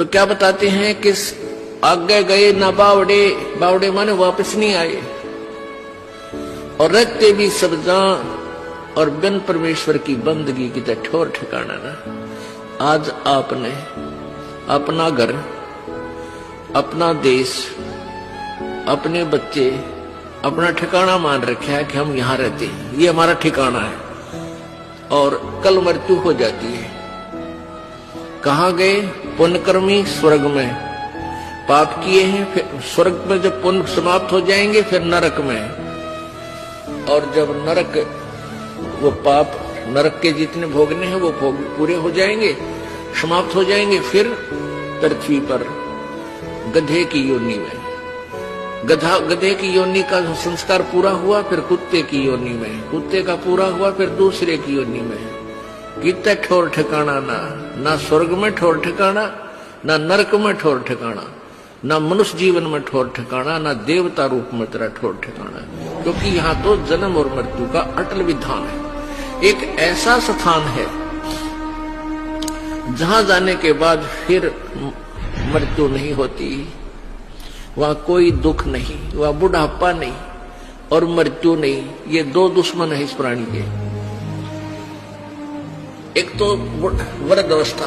तो क्या बताते हैं कि आगे गए ना बावड़े, बावड़े माने वापस नहीं आए, और रहते भी सब जान और बिन परमेश्वर की बंदगी की तो ठोर ठिकाना ना। आज आपने अपना घर, अपना देश, अपने बच्चे अपना ठिकाना मान रखा है कि हम यहां रहते हैं, ये हमारा ठिकाना है, और कल मृत्यु हो जाती है। कहां गए? पुण्यकर्मी स्वर्ग में, पाप किए हैं फिर स्वर्ग में जब पुण्य समाप्त हो जाएंगे फिर नरक में, और जब नरक वो पाप नरक के जितने भोगने हैं वो भोग पूरे हो जाएंगे, समाप्त हो जाएंगे, फिर पृथ्वी पर गधे की योनि में, गधे की योनि का संस्कार पूरा हुआ, फिर कुत्ते की योनि में, कुत्ते का पूरा हुआ, फिर दूसरे की योनि में। कितना ठोर ठिकाना ना स्वर्ग में ठोर ठिकाना, ना नरक में ठोर ठिकाना, ना मनुष्य जीवन में ठोर ठिकाना, ना देवता रूप में तेरा ठोर ठिकाना, क्योंकि यहाँ तो जन्म और मृत्यु का अटल विधान है। एक ऐसा स्थान है जहां जाने के बाद फिर मृत्यु नहीं होती, वहां कोई दुख नहीं, वहां बुढ़ापा नहीं और मृत्यु नहीं। ये दो दुश्मन है इस प्राणी के। एक तो वृद्धावस्था,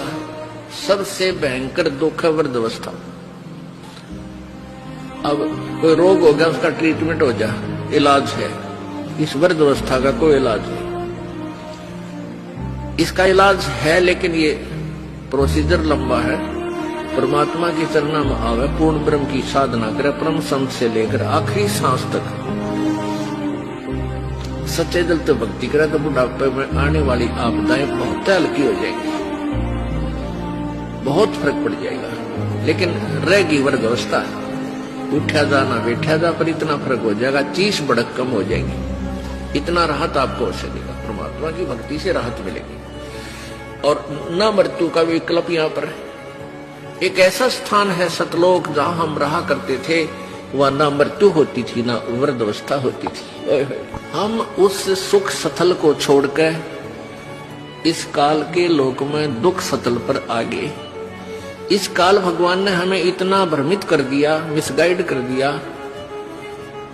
सबसे भयंकर दुख है वृद्धावस्था। अब कोई रोग हो गया, उसका ट्रीटमेंट हो जा, इलाज है। इस वृद्धावस्था का कोई इलाज नहीं, इसका इलाज है, लेकिन ये प्रोसीजर लंबा है। परमात्मा की चरणा में आवे, पूर्ण ब्रह्म की साधना करे, परम संत से लेकर आखिरी सांस तक सच्चे दिल से भक्ति करे, तो बुढ़ापे में आने वाली आपदाएं बहुत हल्की हो जाएंगी, बहुत फर्क पड़ जाएगा। लेकिन रहेगी वृद्धावस्था, उठा जा ना बैठा जा, पर इतना फर्क हो जाएगा, चीस भड़क कम हो जाएगी, इतना राहत आपको हो सकेगा। परमात्मा की भक्ति से राहत मिलेगी, और न मृत्यु का विकल्प यहाँ पर है। एक ऐसा स्थान है सतलोक, जहां हम रहा करते थे, वह न मृत्यु होती थी न वृद्धावस्था होती थी। हम उस सुख सतल को छोड़कर इस काल के लोक में दुख सतल पर आ गए। इस काल भगवान ने हमें इतना भ्रमित कर दिया, मिसगाइड कर दिया,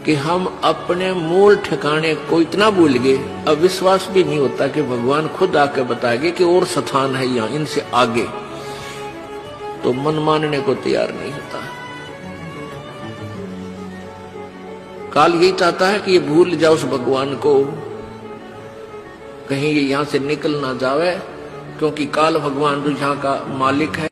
कि हम अपने मूल ठिकाने को इतना भूल गए, अब विश्वास भी नहीं होता कि भगवान खुद आके बताएंगे कि और स्थान है यहाँ, इनसे आगे, तो मन मानने को तैयार नहीं होता। काल यही चाहता है कि ये भूल जाओ उस भगवान को, कहीं ये यहां से निकल ना जावे, क्योंकि काल भगवान जो यहाँ का मालिक है।